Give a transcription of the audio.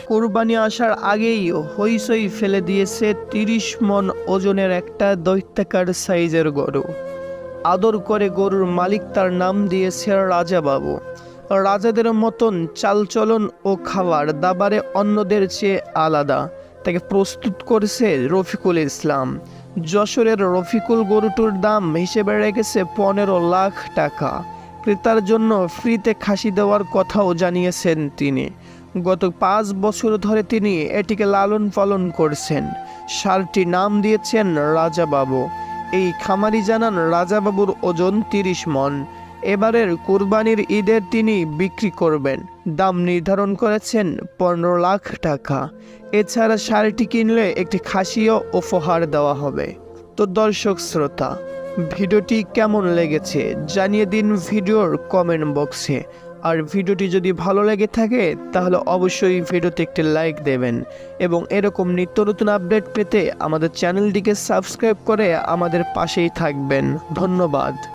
কুরবানি আসার আগেই হইচই ফেলে দিয়েছে ৩০ মন ওজনের একটা দৈত্যাকার সাইজের গরু। আদর করে গরুর মালিক তার নাম দিয়েছে রাজা বাবু। রাজাদের মতন চালচলন ও খাবার দাবারে অন্যদের চেয়ে আলাদা। তাকে প্রস্তুত করেছে রফিকুল ইসলাম। যশোরের রফিকুল গরুটির দাম হিসেবে রেখেছে ১৫ লাখ টাকা। ক্রেতার জন্য ফ্রিতে খাসি দেওয়ার কথাও জানিয়েছেন তিনি। গত ৫ বছর ধরে তিনি এটিকে লালন পালন করছেন। ষাঁড়টি নাম দিয়েছেন রাজা বাবু। এই খামারি জানান রাজাবাবুর ওজন ৩০ মন। এবারের কুরবানির ঈদের তিনি বিক্রি করবেন। দাম নির্ধারণ করেছেন ১৫ লাখ টাকা। এছাড়া ষাঁড়টি কিনলে একটি খাসিও উপহার দেওয়া হবে। তো দর্শক শ্রোতা, ভিডিওটি কেমন লেগেছে জানিয়ে দিন ভিডিওর কমেন্ট বক্সে। আর ভিডিওটি যদি ভালো লেগে থাকে তাহলে অবশ্যই ভিডিওতে একটি লাইক দেবেন এবং এরকম নিত্য নতুন আপডেট পেতে আমাদের চ্যানেলটিকে সাবস্ক্রাইব করে আমাদের পাশেই থাকবেন। ধন্যবাদ।